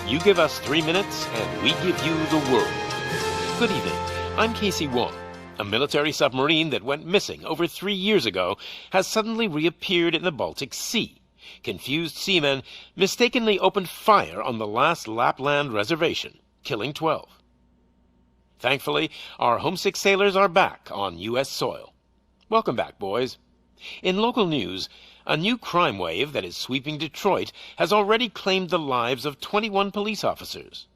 You give us 3 minutes, and we give you the world. Good evening. I'm Casey Wong. A military submarine that went missing over 3 years ago has suddenly reappeared in the Baltic Sea. Confused seamen mistakenly opened fire on the last Lapland reservation, killing 12. Thankfully, our homesick sailors are back on U.S. soil. Welcome back, boys. In local news, a new crime wave that is sweeping Detroit has already claimed the lives of 21 police officers.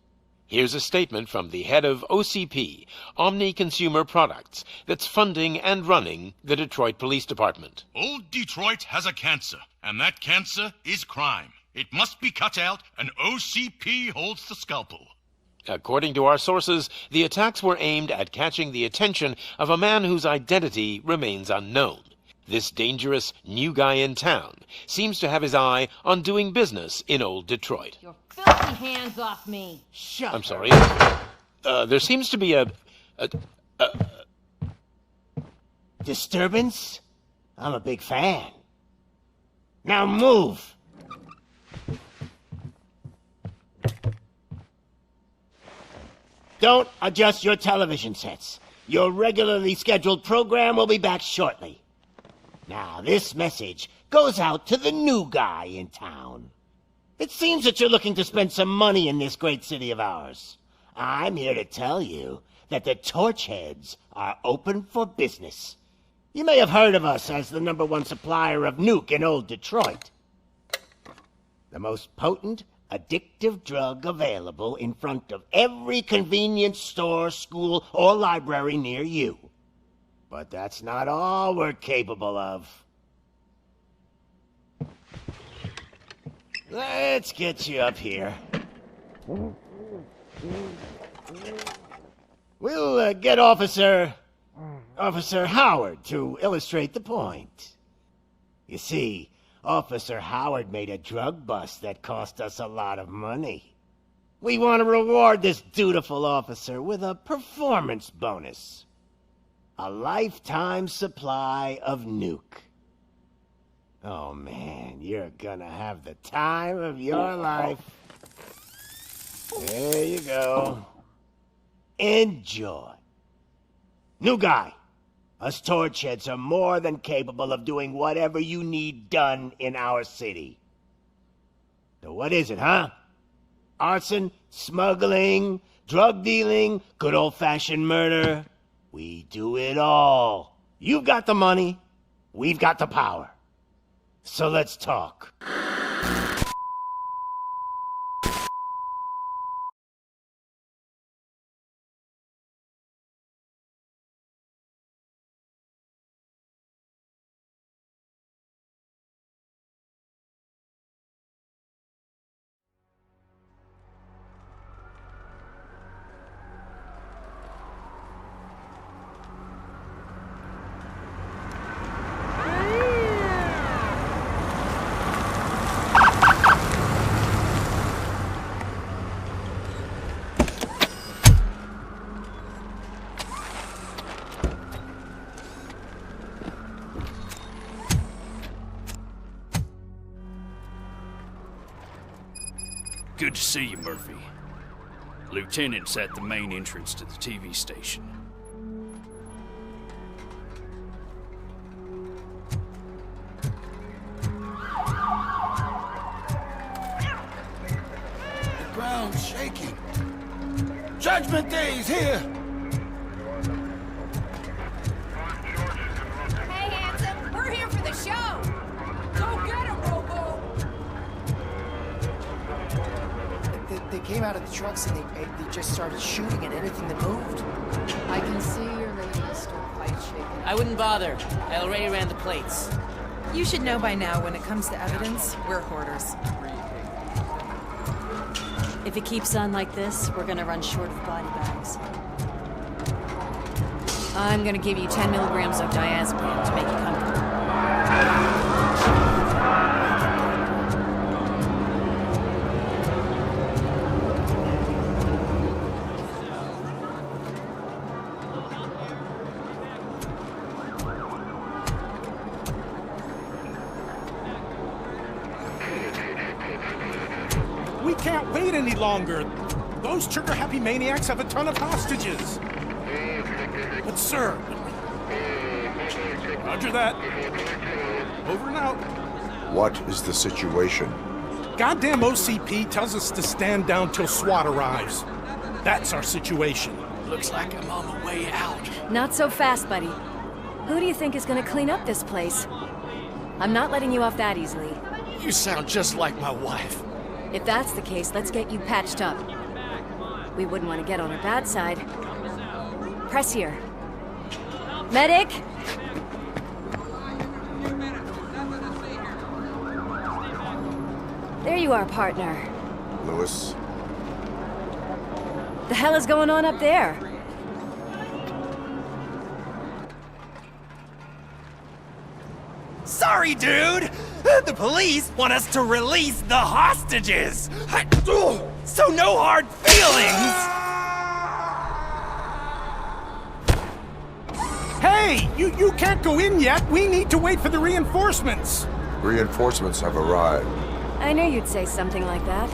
Here's a statement from the head of OCP, Omni Consumer Products, that's funding and running the Detroit Police Department. Old Detroit has a cancer, and that cancer is crime. It must be cut out, and OCP holds the scalpel. According to our sources, the attacks were aimed at catching the attention of a man whose identity remains unknown. This dangerous new guy in town seems to have his eye on doing business in old Detroit. Your filthy hands off me! Shut I'm sorry. There seems to be a disturbance? I'm a big fan. Now move! Don't adjust your television sets. Your regularly scheduled program will be back shortly. Now, this message goes out to the new guy in town. It seems that you're looking to spend some money in this great city of ours. I'm here to tell you that the Torchheads are open for business. You may have heard of us as the #1 supplier of nuke in old Detroit. The most potent, addictive drug available in front of every convenience store, school, or library near you. But that's not all we're capable of. Let's get you up here. We'll get Officer Howard to illustrate the point. You see, Officer Howard made a drug bust that cost us a lot of money. We want to reward this dutiful officer with a performance bonus. A lifetime supply of nuke. Oh man, you're gonna have the time of your life. There you go. Enjoy. New guy. Us Torchheads are more than capable of doing whatever you need done in our city. So what is it, huh? Arson, smuggling, drug dealing, good old-fashioned murder. We do it all. You've got the money, we've got the power. So let's talk. Good to see you, Murphy. Lieutenant's at the main entrance to the TV station. The ground's shaking. Judgment Day is here! Hey, handsome, we're here for the show! Go get him, Robo! They came out of the trucks and they just started shooting at anything that moved. I can see your lady is still quite shaken. I wouldn't bother. I already ran the plates. You should know by now when it comes to evidence, we're hoarders. If it keeps on like this, we're gonna run short of body bags. I'm gonna give you 10 milligrams of diazepam to make you comfortable. We can't can't wait any longer. Those trigger-happy maniacs have a ton of hostages. But sir... Roger that. Over and out. What is the situation? Goddamn OCP tells us to stand down till SWAT arrives. That's our situation. Looks like I'm on the way out. Not so fast, buddy. Who do you think is gonna clean up this place? I'm not letting you off that easily. You sound just like my wife. If that's the case, let's get you patched up. We wouldn't want to get on her bad side. Press here. Medic! There you are, partner. Lewis? The hell is going on up there? Sorry, dude! The police want us to release the hostages! So no hard feelings! Hey! You can't go in yet! We need to wait for the reinforcements! Reinforcements have arrived. I knew you'd say something like that.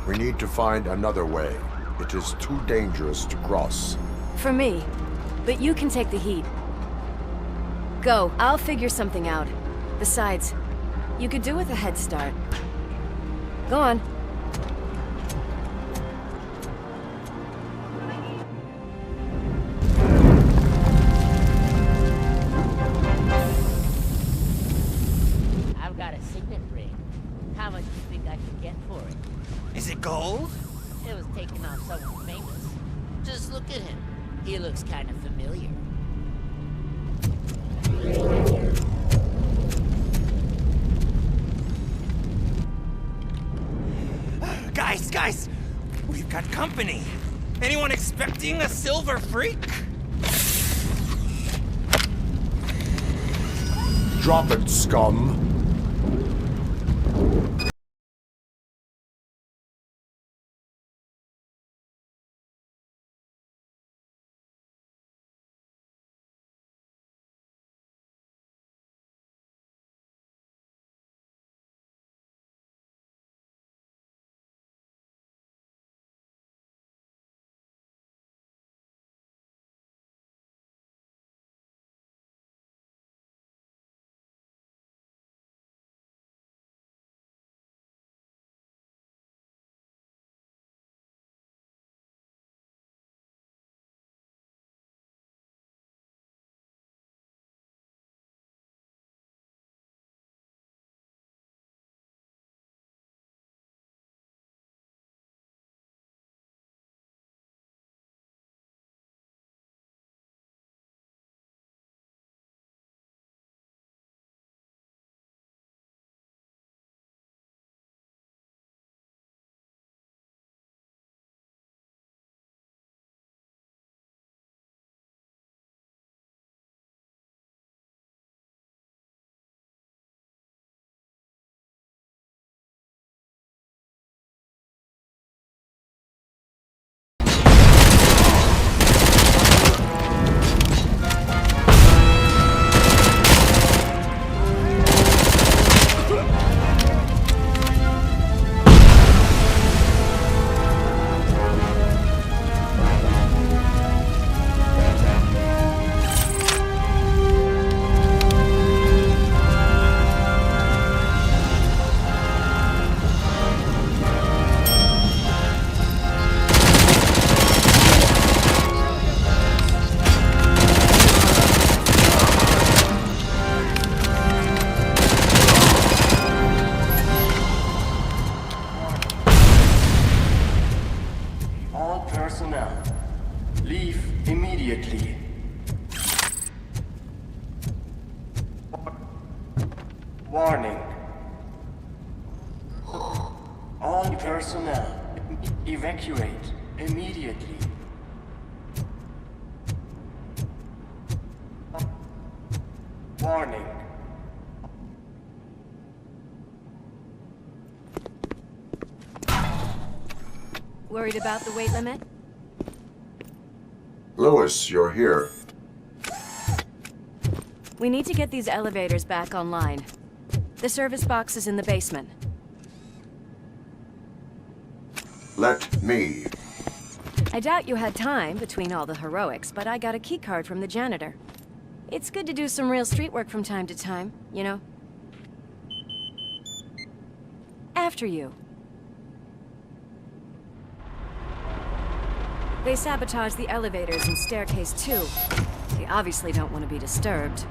We need to find another way. It is too dangerous to cross. For me. But you can take the heat. Go, I'll figure something out. Besides, you could do with a head start. Go on. I've got a signet ring. How much do you think I could get for it? Is it gold? It was taken off someone famous. Just look at him. He looks kind of familiar. Guys! We've got company. Anyone expecting a silver freak? Drop it, scum! Warning. All personnel, evacuate immediately. Warning. Worried about the weight limit? Lewis, you're here. We need to get these elevators back online. The service box is in the basement. Let me. I doubt you had time between all the heroics, but I got a keycard from the janitor. It's good to do some real street work from time to time, you know? After you. They sabotaged the elevators and staircase too. They obviously don't want to be disturbed.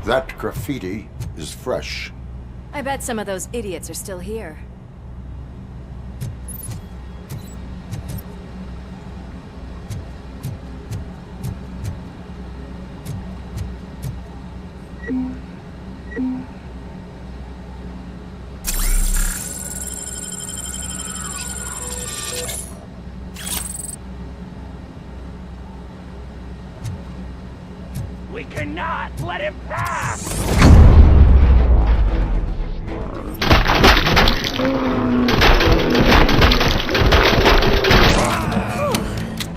That graffiti is fresh. I bet some of those idiots are still here. We cannot let him pass!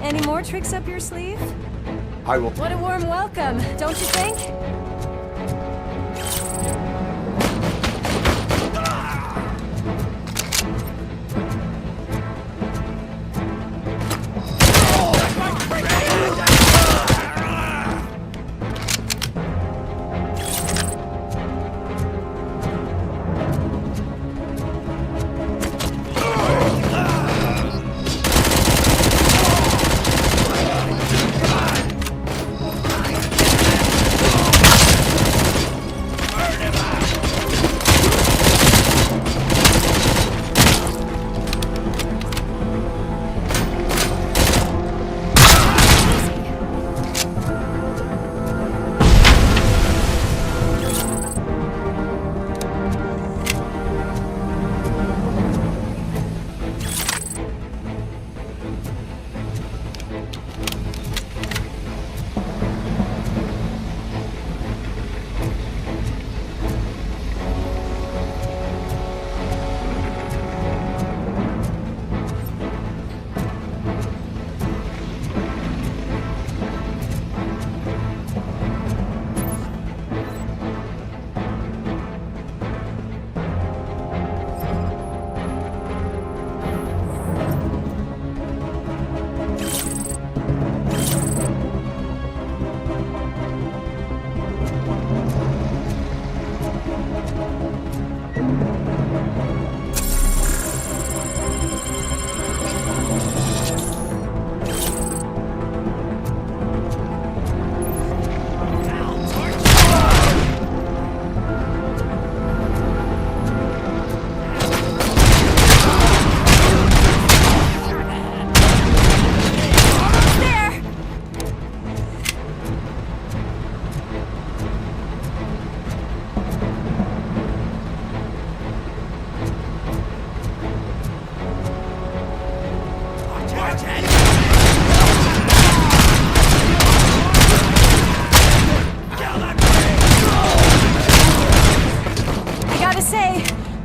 Any more tricks up your sleeve? I will. What a warm welcome, don't you think?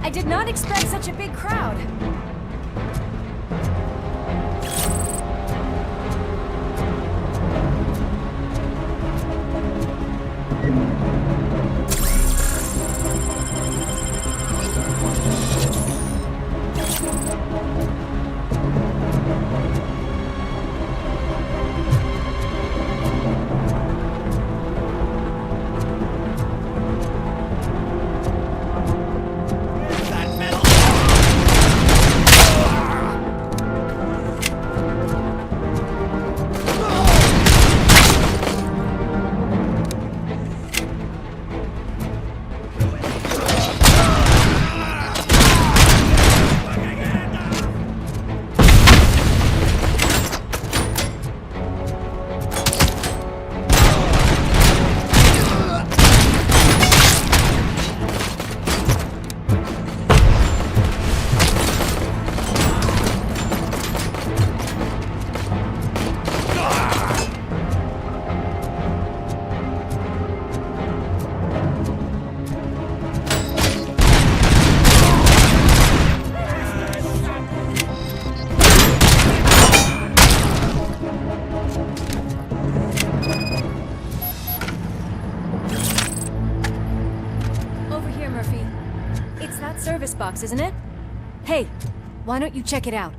I did not expect such a big crowd. service box, isn't it? Hey, why don't you check it out?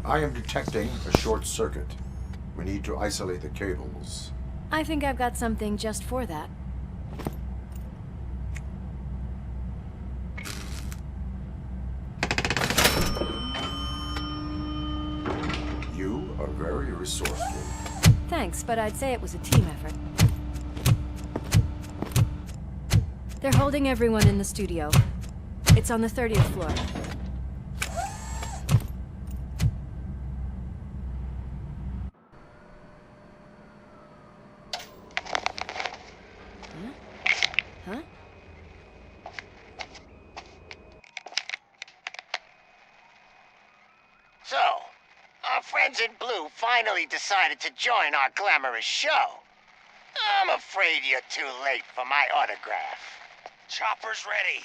I am detecting a short circuit. We need to isolate the cables. I think I've got something just for that. You are very resourceful. Thanks, but I'd say it was a team effort. They're holding everyone in the studio. It's on the 30th floor. Huh? So, our friends in blue finally decided to join our glamorous show. I'm afraid you're too late for my autograph. Chopper's ready.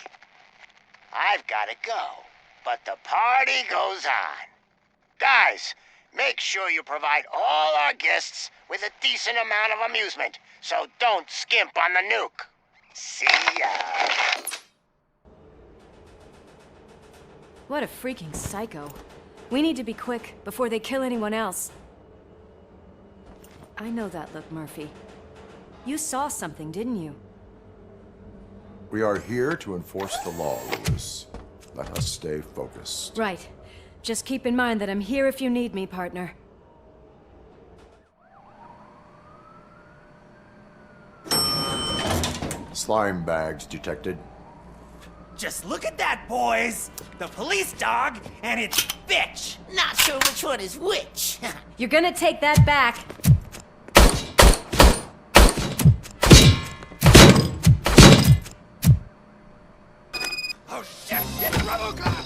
I've got to go, but the party goes on. Guys, make sure you provide all our guests with a decent amount of amusement, so don't skimp on the nuke. See ya. What a freaking psycho. We need to be quick before they kill anyone else. I know that look, Murphy. You saw something, didn't you? We are here to enforce the law, Lewis. Let us stay focused. Right. Just keep in mind that I'm here if you need me, partner. Slime bags detected. Just look at that, boys! The police dog and its bitch! Not sure which one is which. You're gonna take that back. Oh shit! It's RoboCop!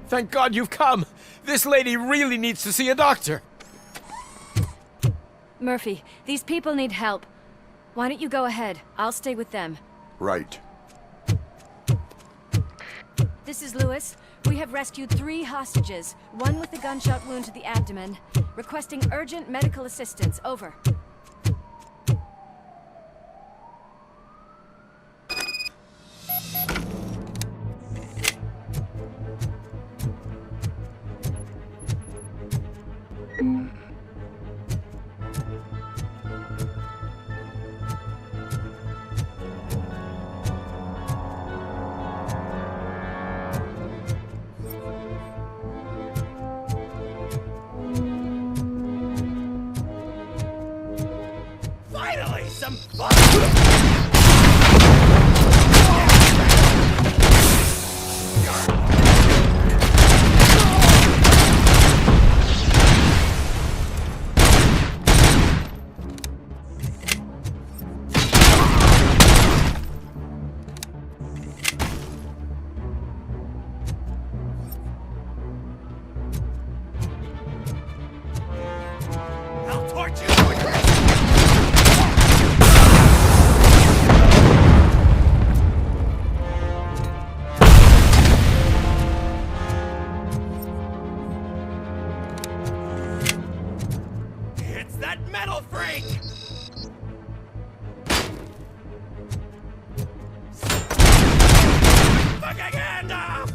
Thank God you've come! This lady really needs to see a doctor! Murphy, these people need help. Why don't you go ahead? I'll stay with them. Right. This is Lewis. We have rescued 3 hostages, one with a gunshot wound to the abdomen. Requesting urgent medical assistance. Over. Finally, some fun! I'll torch you! It's that metal freak! Fucking hand off!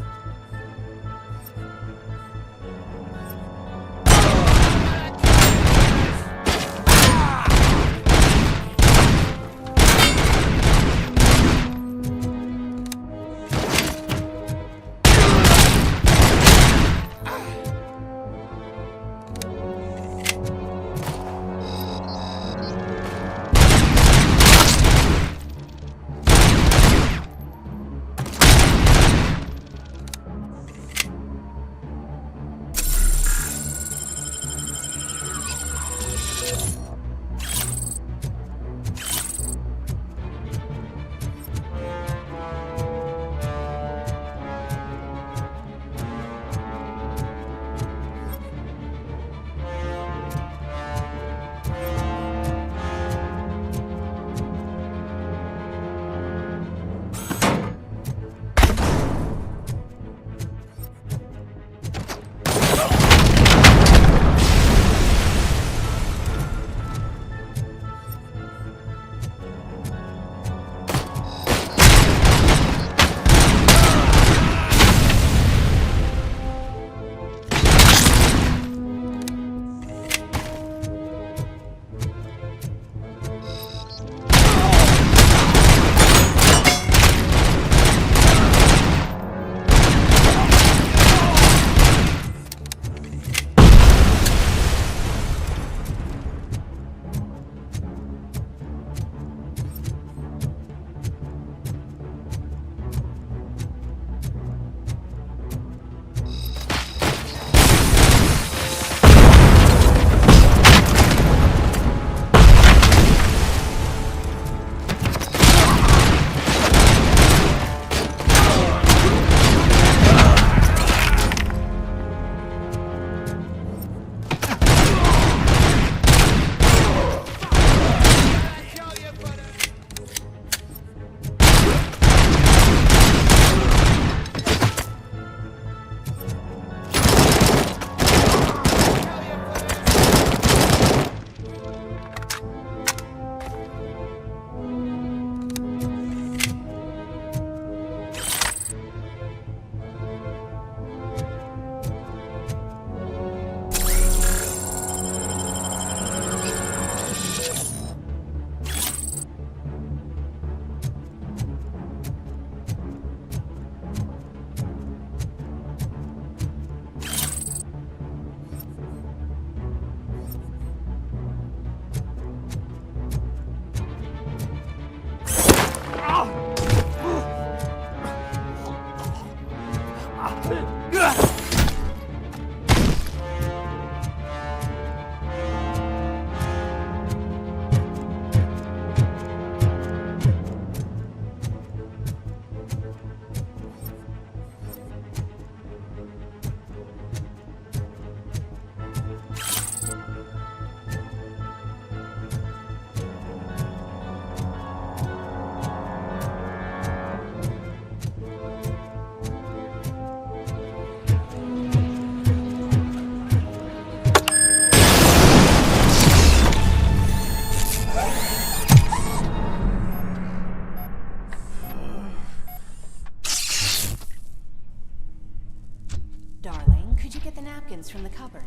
the cupboard.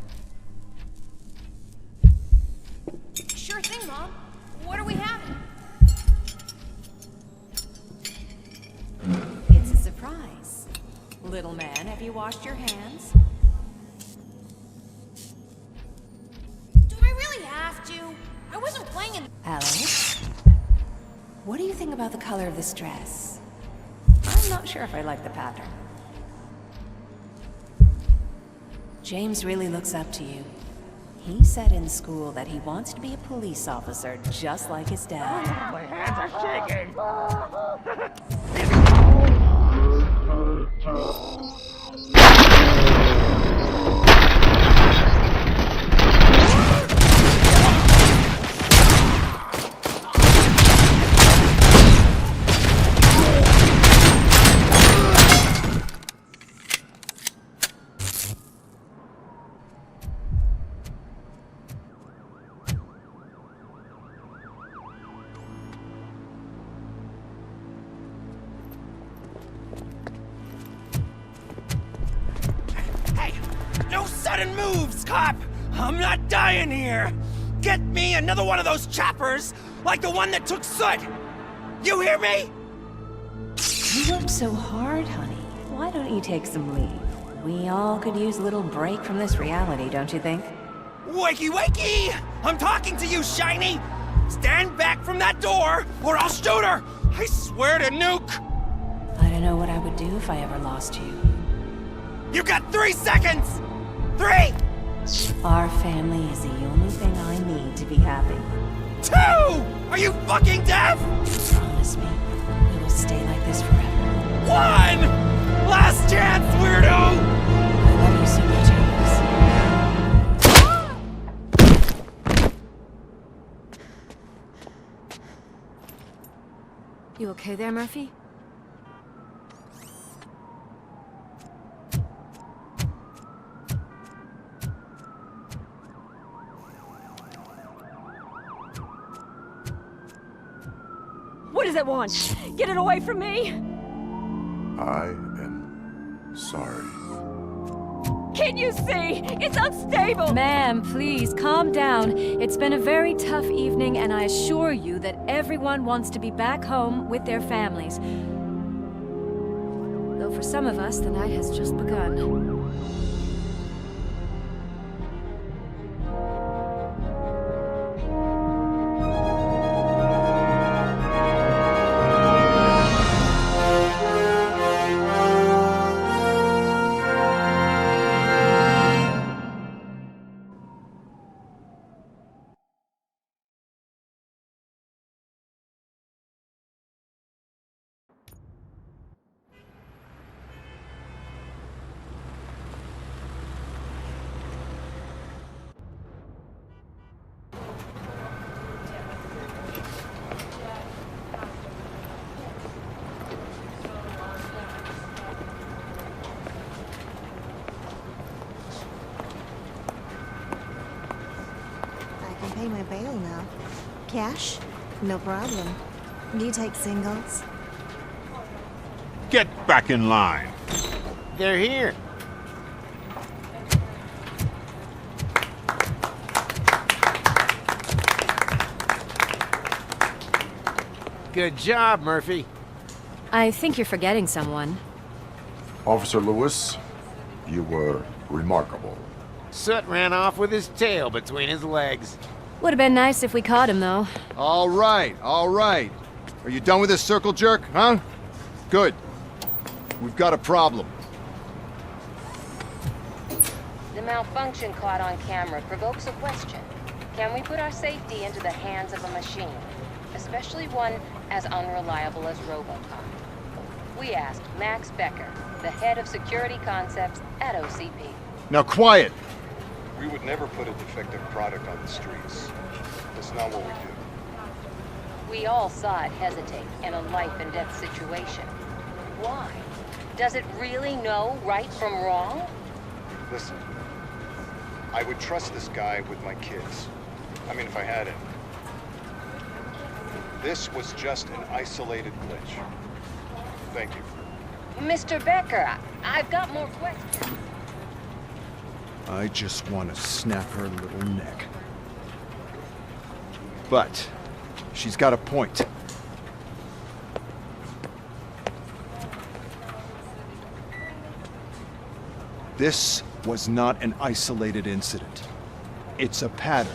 Sure thing, Mom. What are we having? It's a surprise. Little man, have you washed your hands? Do I really have to? I wasn't playing in... Alice? What do you think about the color of this dress? I'm not sure if I like the pattern. James really looks up to you. He said in school that he wants to be a police officer just like his dad. My hands are shaking! No sudden moves, cop! I'm not dying here! Get me another one of those choppers, like the one that took Soot! You hear me? You work so hard, honey. Why don't you take some leave? We all could use a little break from this reality, don't you think? Wakey, wakey! I'm talking to you, Shiny! Stand back from that door, or I'll shoot her! I swear to nuke! I don't know what I would do if I ever lost you. You got 3 seconds! 3! Our family is the only thing I need to be happy. 2! Are you fucking deaf? Promise me, we will stay like this forever. 1! Last chance, weirdo! I love you so much, Alice. You okay there, Murphy? What does it want? Get it away from me! I am sorry. Can't you see? It's unstable! Ma'am, please, calm down. It's been a very tough evening, and I assure you that everyone wants to be back home with their families. Though for some of us, the night has just begun. Pay my bail now. Cash? No problem. Do you take singles? Get back in line. They're here. Good job, Murphy. I think you're forgetting someone. Officer Lewis, you were remarkable. Soot ran off with his tail between his legs. Would have been nice if we caught him, though. All right, all right. Are you done with this circle jerk, huh? Good. We've got a problem. The malfunction caught on camera provokes a question. Can we put our safety into the hands of a machine? Especially one as unreliable as RoboCop. We asked Max Becker, the head of security concepts at OCP. Now quiet! We would never put a defective product on the streets. That's not what we do. We all saw it hesitate in a life-and-death situation. Why? Does it really know right from wrong? Listen, I would trust this guy with my kids. I mean, if I had it. This was just an isolated glitch. Thank you. Mr. Becker, I've got more questions. I just want to snap her little neck. But she's got a point. This was not an isolated incident. It's a pattern.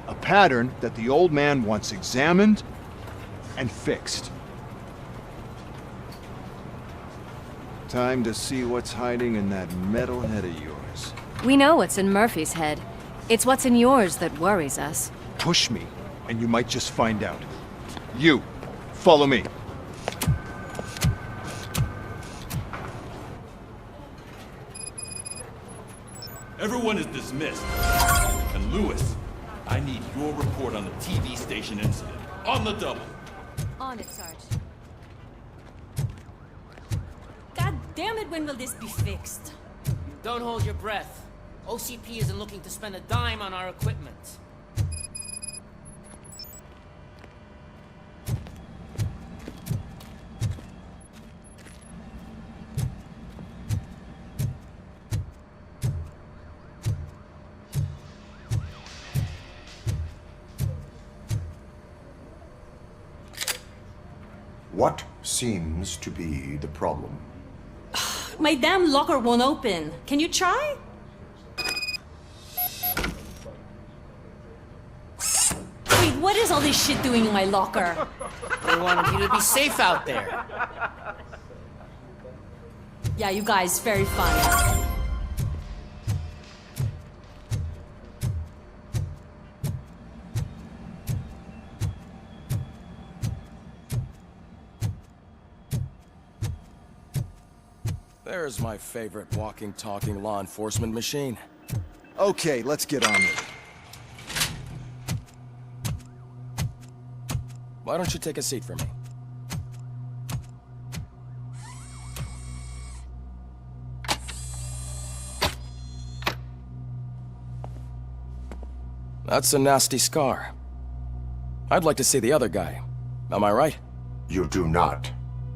A pattern that the old man wants examined and fixed. Time to see what's hiding in that metal head of yours. We know what's in Murphy's head. It's what's in yours that worries us. Push me, and you might just find out. You, follow me. Everyone is dismissed. And Lewis, I need your report on the TV station incident. On the double. On it, Sarge. God damn it, when will this be fixed? Don't hold your breath. OCP isn't looking to spend a dime on our equipment. What seems to be the problem? My damn locker won't open. Can you try? Wait, what is all this shit doing in my locker? They wanted you to be safe out there. Yeah, you guys, very funny. There's my favorite walking, talking law enforcement machine. Okay, let's get on with it. Why don't you take a seat for me? That's a nasty scar. I'd like to see the other guy. Am I right? You do not.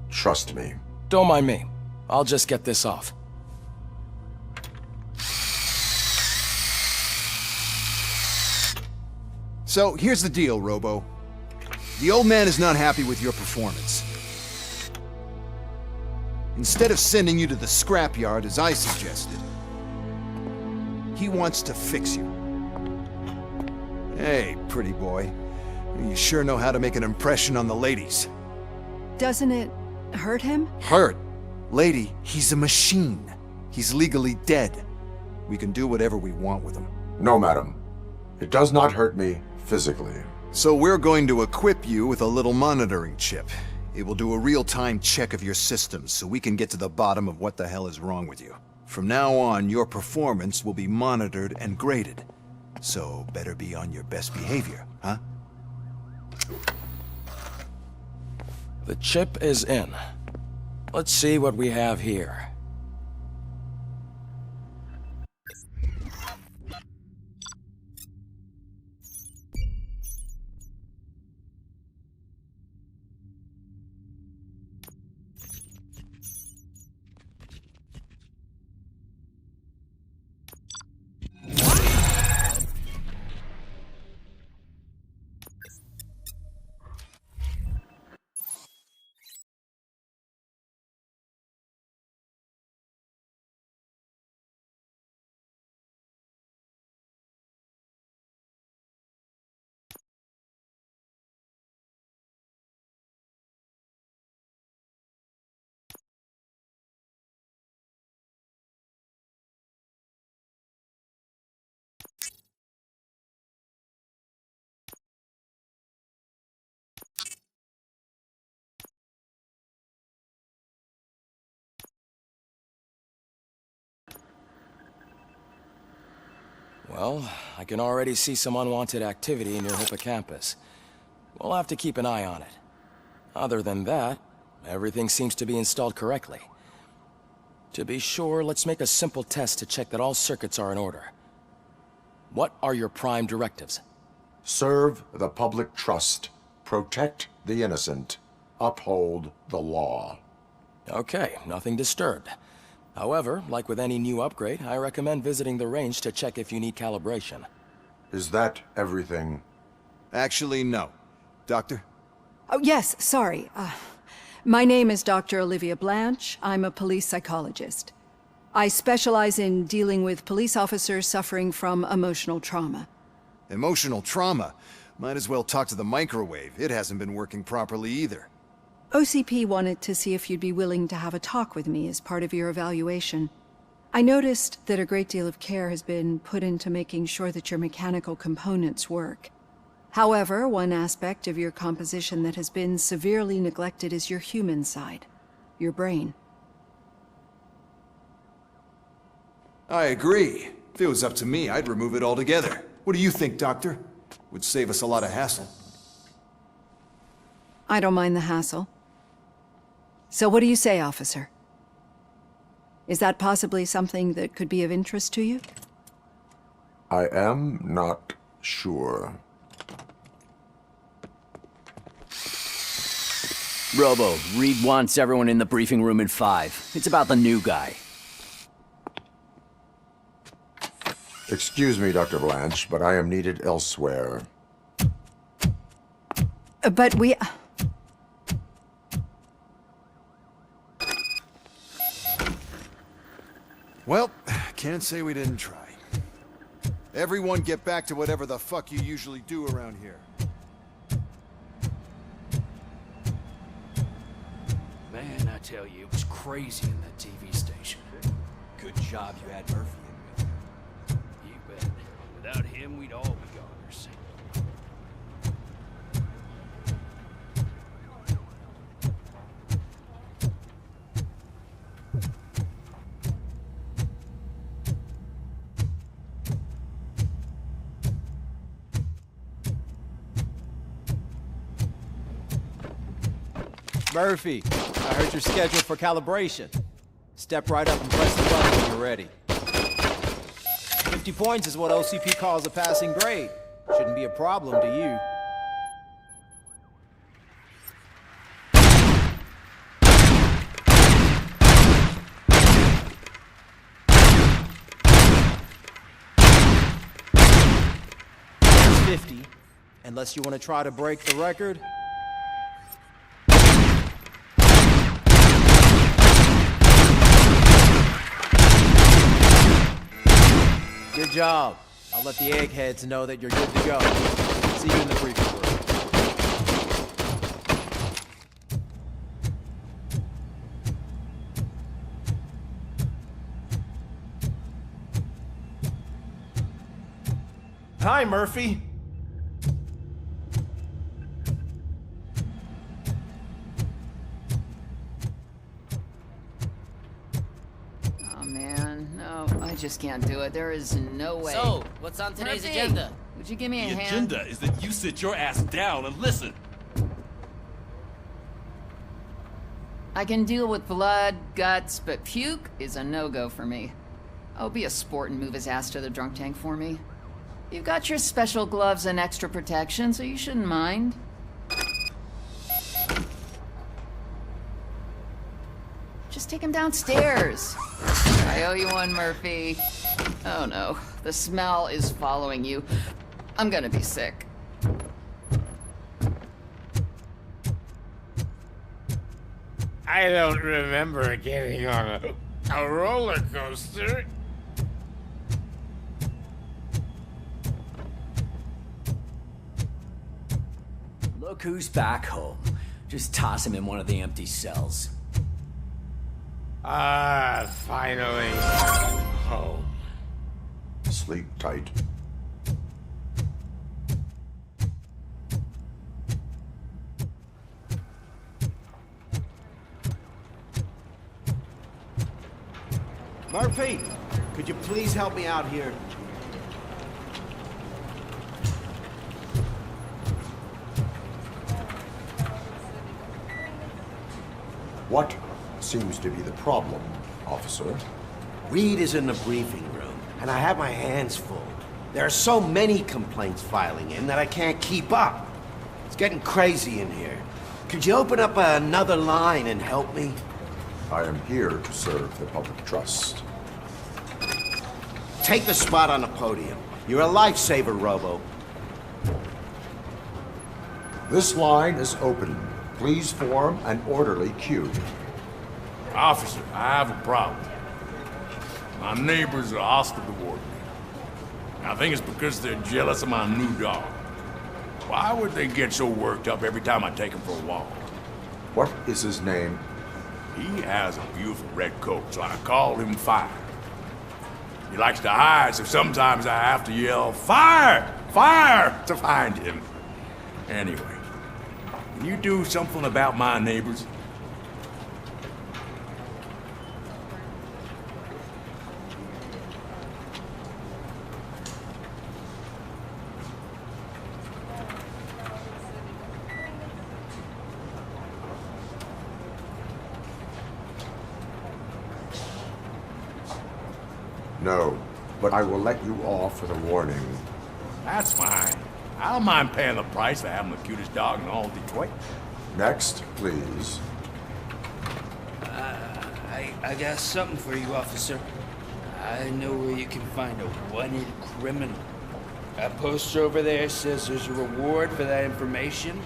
Trust me. Don't mind me. I'll just get this off. So, here's the deal, Robo. The old man is not happy with your performance. Instead of sending you to the scrapyard as I suggested, he wants to fix you. Hey, pretty boy. You sure know how to make an impression on the ladies. Doesn't it hurt him? Hurt? Lady, he's a machine. He's legally dead. We can do whatever we want with him. No, madam. It does not hurt me physically. So we're going to equip you with a little monitoring chip. It will do a real-time check of your systems so we can get to the bottom of what the hell is wrong with you. From now on, your performance will be monitored and graded. So better be on your best behavior, huh? The chip is in. Let's see what we have here. Well, I can already see some unwanted activity in your hippocampus. We'll have to keep an eye on it. Other than that, everything seems to be installed correctly. To be sure, let's make a simple test to check that all circuits are in order. What are your prime directives? Serve the public trust. Protect the innocent. Uphold the law. Okay, nothing disturbed. However, like with any new upgrade, I recommend visiting the range to check if you need calibration. Is that everything? Actually, no. Doctor? Oh, yes, sorry. My name is Dr. Olivia Blanche. I'm a police psychologist. I specialize in dealing with police officers suffering from emotional trauma. Emotional trauma? Might as well talk to the microwave. It hasn't been working properly either. OCP wanted to see if you'd be willing to have a talk with me as part of your evaluation. I noticed that a great deal of care has been put into making sure that your mechanical components work. However, one aspect of your composition that has been severely neglected is your human side, your brain. I agree. If it was up to me, I'd remove it altogether. What do you think, Doctor? Would save us a lot of hassle. I don't mind the hassle. So what do you say, officer? Is that possibly something that could be of interest to you? I am not sure. Robo, Reed wants everyone in the briefing room in 5. It's about the new guy. Excuse me, Dr. Blanche, but I am needed elsewhere. But we... Well, can't say we didn't try. Everyone get back to whatever the fuck you usually do around here. Man, I tell you, it was crazy in that TV station. Good job you had Murphy in with you. You bet. Without him, we'd all be goners. Murphy, I heard you're scheduled for calibration. Step right up and press the button when you're ready. 50 points is what OCP calls a passing grade. Shouldn't be a problem to you. That's 50. Unless you want to try to break the record. Good job. I'll let the eggheads know that you're good to go. See you in the briefing room. Hi, Murphy. I just can't do it. There is no way. So, what's on today's Murphy, agenda? Would you give me a The hand? agenda is that you sit your ass down and listen. I can deal with blood, guts, but puke is a no-go for me. Oh, be a sport and move his ass to the drunk tank for me. You've got your special gloves and extra protection, so you shouldn't mind. Just take him downstairs. I owe you one, Murphy. Oh no, the smell is following you. I'm gonna be sick. I don't remember getting on a roller coaster. Look who's back home. Just toss him in one of the empty cells. Ah, finally. Home. Sleep tight. Murphy, could you please help me out here? What seems to be the problem, officer? Reed is in the briefing room, and I have my hands full. There are so many complaints filing in that I can't keep up. It's getting crazy in here. Could you open up another line and help me? I am here to serve the public trust. Take the spot on the podium. You're a lifesaver, Robo. This line is open. Please form an orderly queue. Officer, I have a problem. My neighbors are hostile toward me. I think it's because they're jealous of my new dog. Why would they get so worked up every time I take him for a walk? What is his name? He has a beautiful red coat, so I call him Fire. He likes to hide, so sometimes I have to yell, "Fire! Fire!" to find him. Anyway, can you do something about my neighbors? No, but I will let you off with a warning. That's fine. I don't mind paying the price for having the cutest dog in all Detroit. Next, please. I got something for you, officer. I know where you can find a wanted criminal. That poster over there says there's a reward for that information,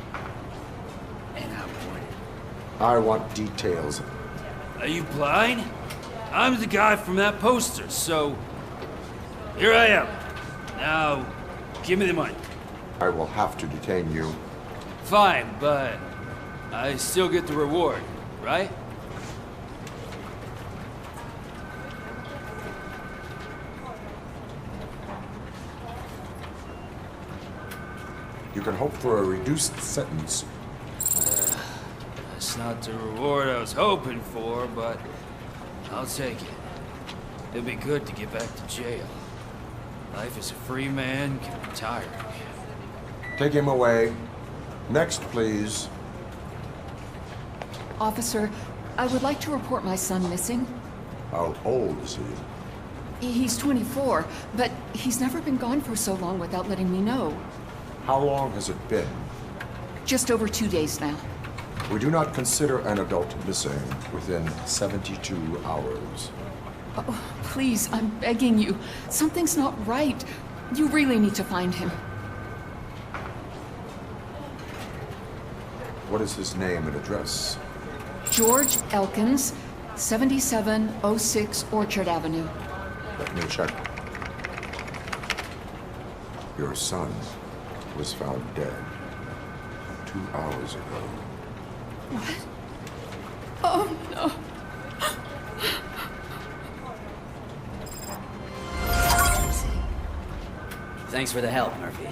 and I want it. I want details. Are you blind? I'm the guy from that poster, so here I am. Now, give me the money. I will have to detain you. Fine, but I still get the reward, right? You can hope for a reduced sentence. That's not the reward I was hoping for, but I'll take it. It'll be good to get back to jail. Life as a free man can be tiring. Take him away. Next, please. Officer, I would like to report my son missing. How old is he? He's 24, but he's never been gone for so long without letting me know. How long has it been? Just over 2 days now. We do not consider an adult missing within 72 hours. Oh, please, I'm begging you. Something's not right. You really need to find him. What is his name and address? George Elkins, 7706 Orchard Avenue. Let me check. Your son was found dead 2 hours ago. What? Oh, no. Thanks for the help, Murphy.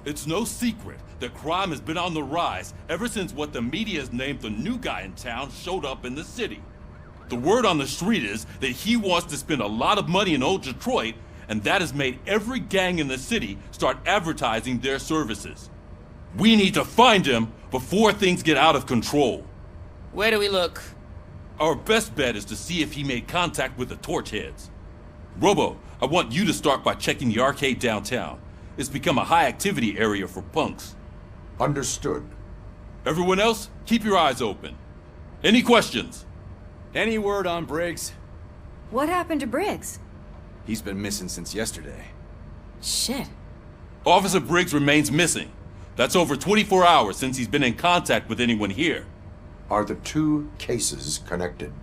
It's no secret that crime has been on the rise ever since what the media has named the new guy in town showed up in the city. The word on the street is that he wants to spend a lot of money in old Detroit, and that has made every gang in the city start advertising their services. We need to find him before things get out of control. Where do we look? Our best bet is to see if he made contact with the Torchheads. Robo, I want you to start by checking the arcade downtown. It's become a high-activity area for punks. Understood. Everyone else, keep your eyes open. Any questions? Any word on Briggs? What happened to Briggs? He's been missing since yesterday. Shit. Officer Briggs remains missing. That's over 24 hours since he's been in contact with anyone here. Are the two cases connected?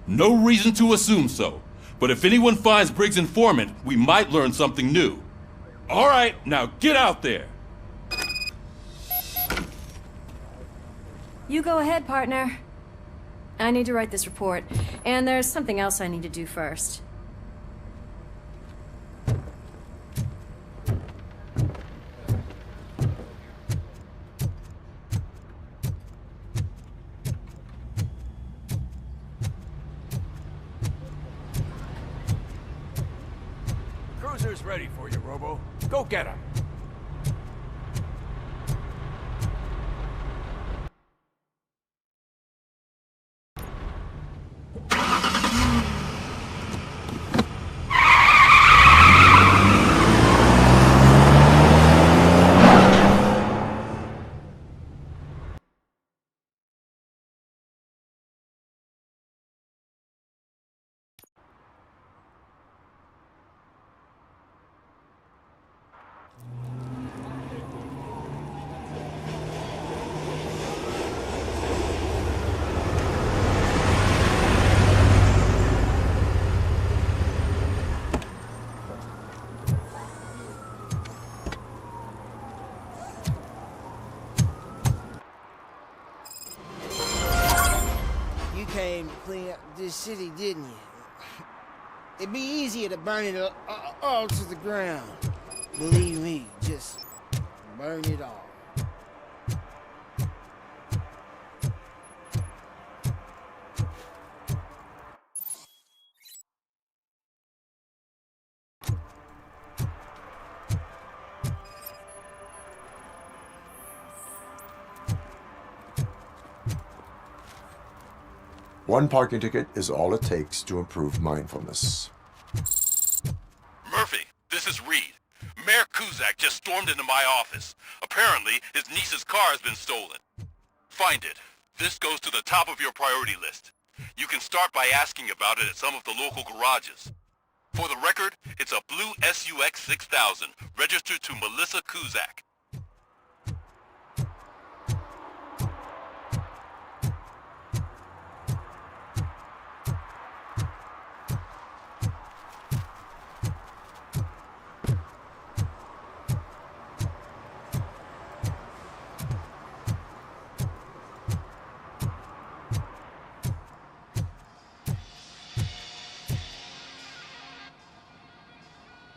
No reason to assume so. But if anyone finds Briggs' informant, we might learn something new. All right, now get out there! You go ahead, partner. I need to write this report, and there's something else I need to do first. ready for you, Robo. Go get him. You came to clean up this city, didn't you? It'd be easier to burn it all to the ground. Believe me, just burn it all. One parking ticket is all it takes to improve mindfulness. Murphy, this is Reed. Mayor Kuzak just stormed into my office. Apparently, his niece's car has been stolen. Find it. This goes to the top of your priority list. You can start by asking about it at some of the local garages. For the record, it's a blue SUX 6000, registered to Melissa Kuzak.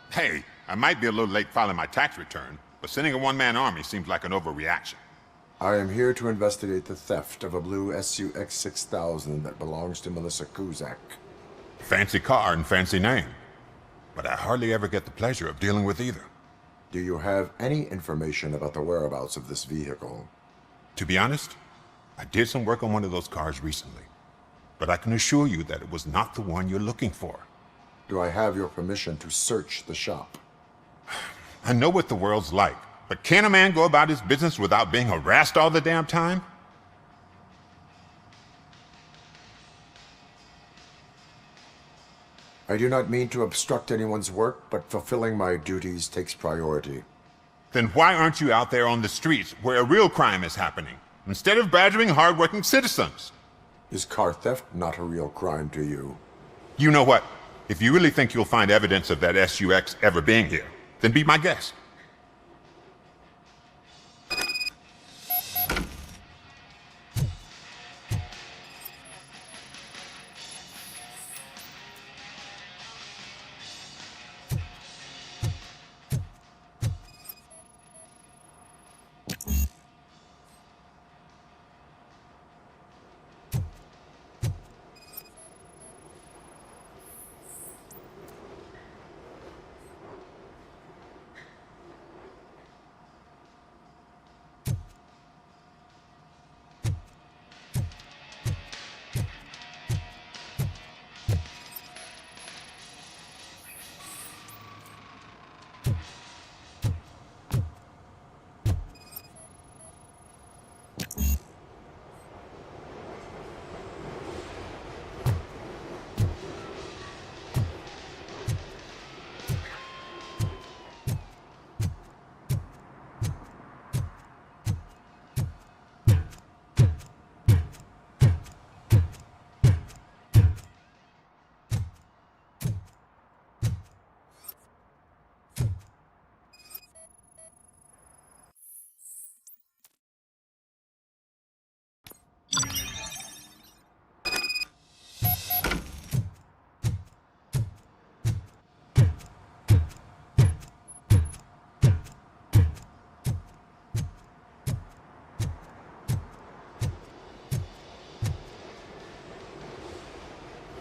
Hey, I might be a little late filing my tax return, but sending a one-man army seems like an overreaction. I am here to investigate the theft of a blue SUX 6000 that belongs to Melissa Kuzak. Fancy car and fancy name, but I hardly ever get the pleasure of dealing with either. Do you have any information about the whereabouts of this vehicle? To be honest, I did some work on one of those cars recently, but I can assure you that it was not the one you're looking for. Do I have your permission to search the shop? I know what the world's like, but can a man go about his business without being harassed all the damn time? I do not mean to obstruct anyone's work, but fulfilling my duties takes priority. Then why aren't you out there on the streets where a real crime is happening, instead of badgering hardworking citizens? Is car theft not a real crime to you? You know what? If you really think you'll find evidence of that SUX ever being here, then be my guest.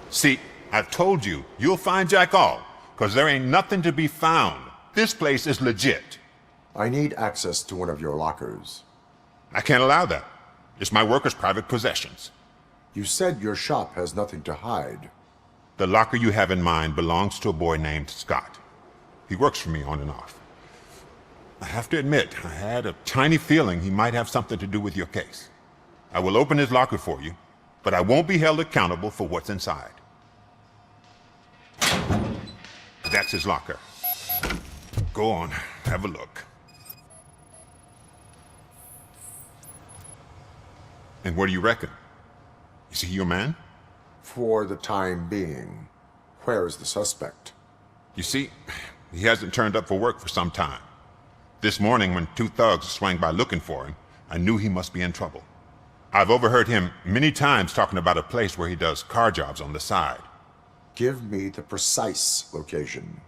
See, I've told you, you'll find Jack All, 'cause there ain't nothing to be found. This place is legit. I need access to one of your lockers. I can't allow that. It's my workers' private possessions. You said your shop has nothing to hide. The locker you have in mind belongs to a boy named Scott. He works for me on and off. I have to admit, I had a tiny feeling he might have something to do with your case. I will open his locker for you, but I won't be held accountable for what's inside. That's his locker. Go on, have a look. And what do you reckon? Is he your man? For the time being. Where is the suspect? You see, he hasn't turned up for work for some time. This morning, when two thugs swang by looking for him, I knew he must be in trouble. I've overheard him many times talking about a place where he does car jobs on the side. Give me the precise location.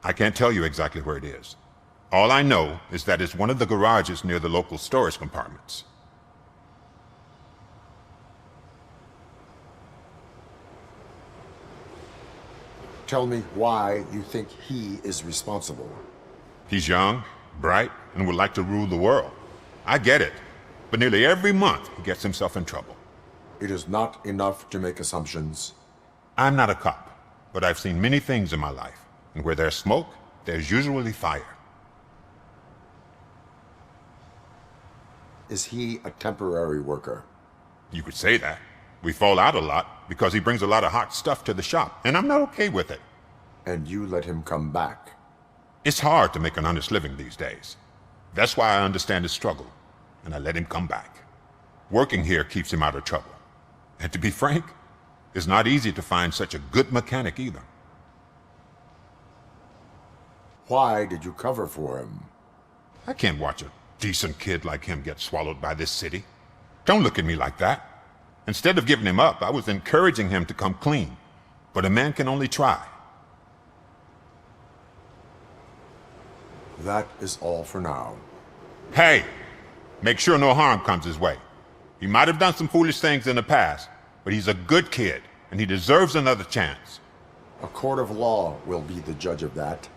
I can't tell you exactly where it is. All I know is that it's one of the garages near the local storage compartments. Tell me why you think he is responsible. He's young, bright, and would like to rule the world. I get it, but nearly every month he gets himself in trouble. It is not enough to make assumptions. I'm not a cop, but I've seen many things in my life, and where there's smoke, there's usually fire. Is he a temporary worker? You could say that. We fall out a lot because he brings a lot of hot stuff to the shop, and I'm not okay with it. And you let him come back? It's hard to make an honest living these days. That's why I understand his struggle, and I let him come back. Working here keeps him out of trouble. And to be frank, it's not easy to find such a good mechanic either. Why did you cover for him? I can't watch a decent kid like him get swallowed by this city. Don't look at me like that. Instead of giving him up, I was encouraging him to come clean. But a man can only try. That is all for now. Hey! Make sure no harm comes his way. He might have done some foolish things in the past, but he's a good kid, and he deserves another chance. A court of law will be the judge of that.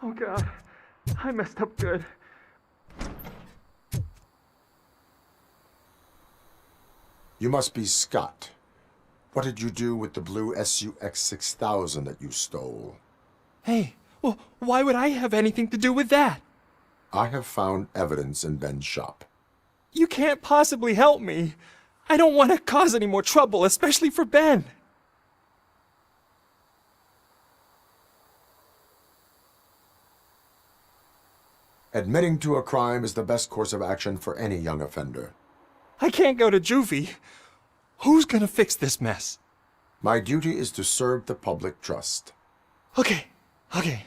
Oh God, I messed up good. You must be Scott. What did you do with the blue SUX 6000 that you stole? Hey, well, why would I have anything to do with that? I have found evidence in Ben's shop. You can't possibly help me. I don't want to cause any more trouble, especially for Ben. Admitting to a crime is the best course of action for any young offender. I can't go to juvie. Who's gonna fix this mess? My duty is to serve the public trust. Okay. I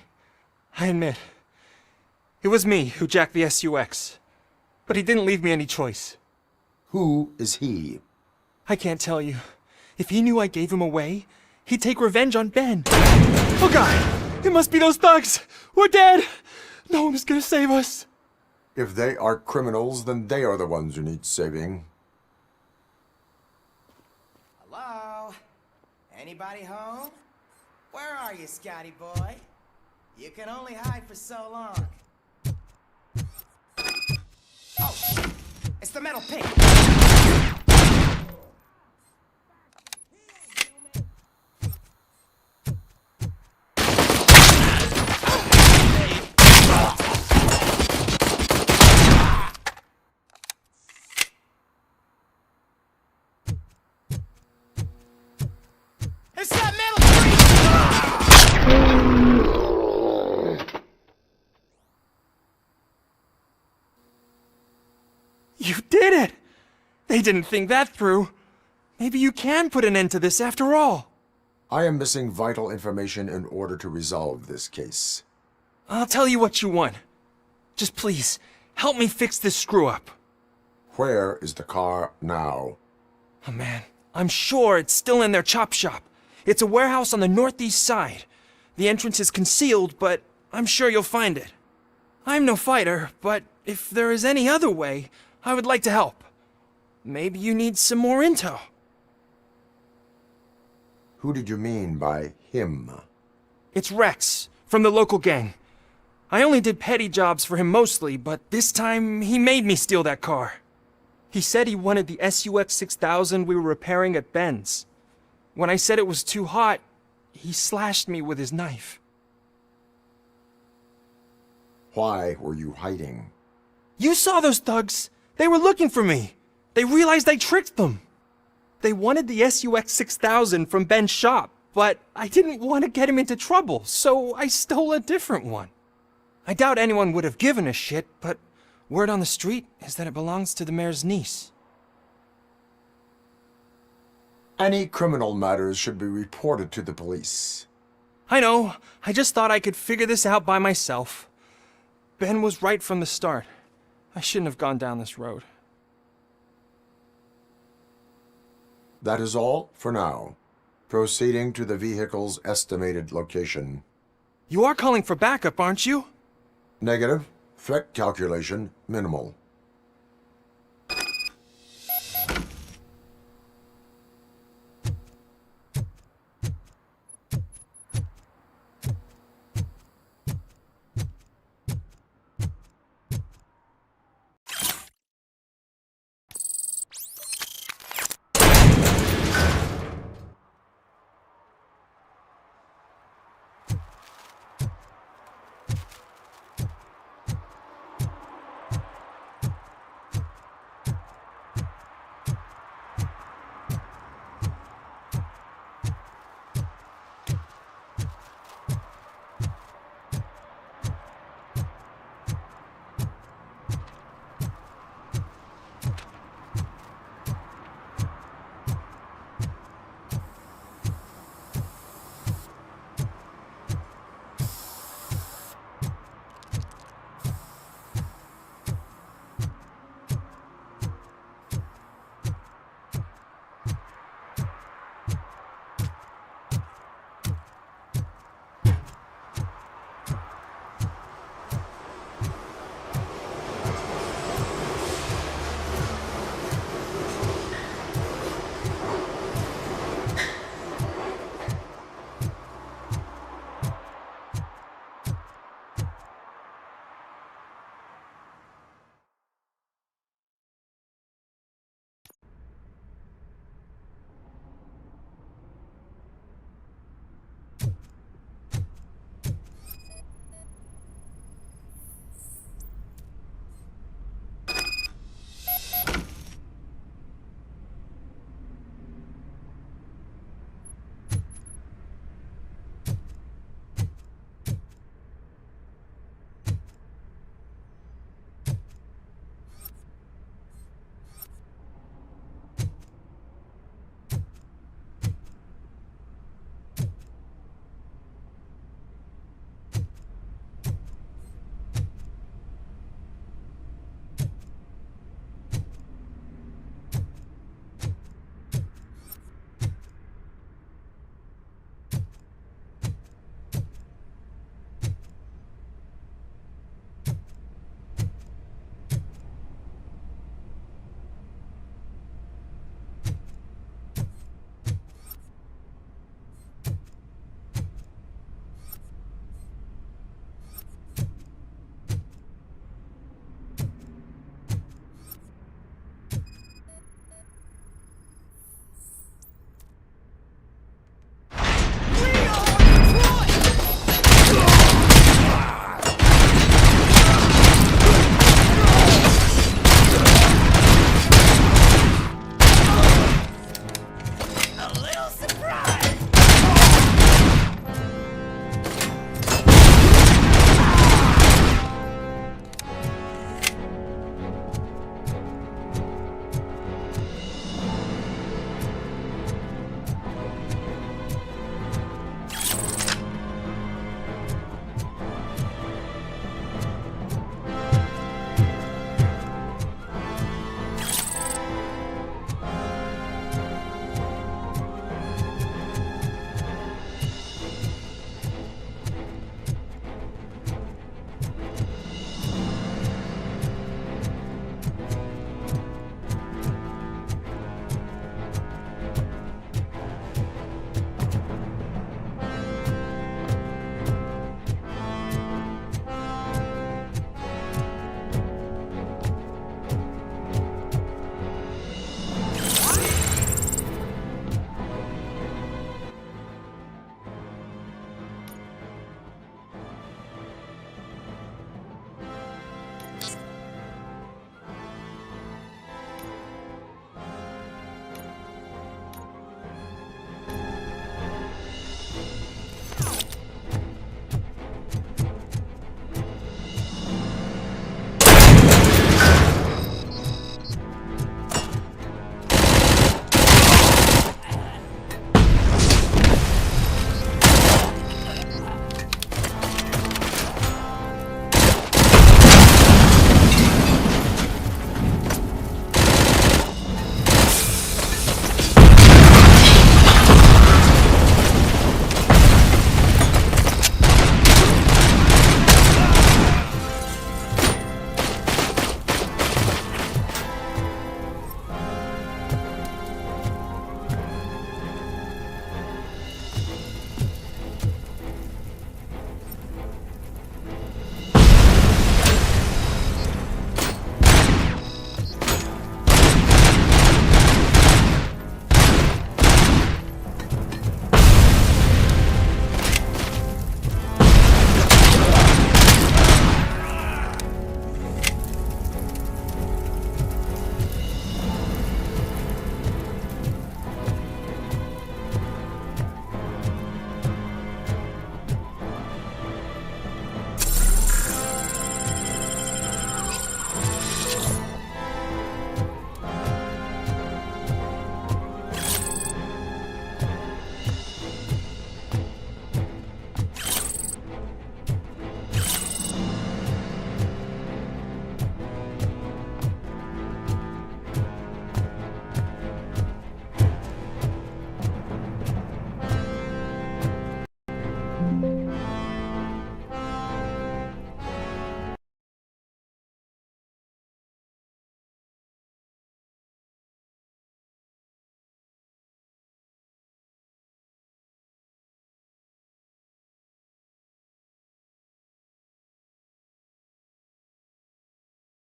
admit. It was me who jacked the SUX. But he didn't leave me any choice. Who is he? I can't tell you. If he knew I gave him away, he'd take revenge on Ben. Oh God! It must be those thugs! We're dead! No one is gonna save us. If they are criminals, then they are the ones who need saving. Hello? Anybody home? Where are you, Scotty boy? You can only hide for so long. Oh, it's the metal pig. They didn't think that through. Maybe you can put an end to this after all. I am missing vital information in order to resolve this case. I'll tell you what you want. Just please, help me fix this screw-up. Where is the car now? Oh man, I'm sure it's still in their chop shop. It's a warehouse on the northeast side. The entrance is concealed, but I'm sure you'll find it. I'm no fighter, but if there is any other way, I would like to help. Maybe you need some more intel. Who did you mean by him? It's Rex, from the local gang. I only did petty jobs for him mostly, but this time he made me steal that car. He said he wanted the SUX 6000 we were repairing at Ben's. When I said it was too hot, he slashed me with his knife. Why were you hiding? You saw those thugs! They were looking for me! They realized I tricked them! They wanted the SUX 6000 from Ben's shop, but I didn't want to get him into trouble, so I stole a different one. I doubt anyone would have given a shit, but word on the street is that it belongs to the mayor's niece. Any criminal matters should be reported to the police. I know. I just thought I could figure this out by myself. Ben was right from the start. I shouldn't have gone down this road. That is all for now. Proceeding to the vehicle's estimated location. You are calling for backup, aren't you? Negative. Threat calculation minimal.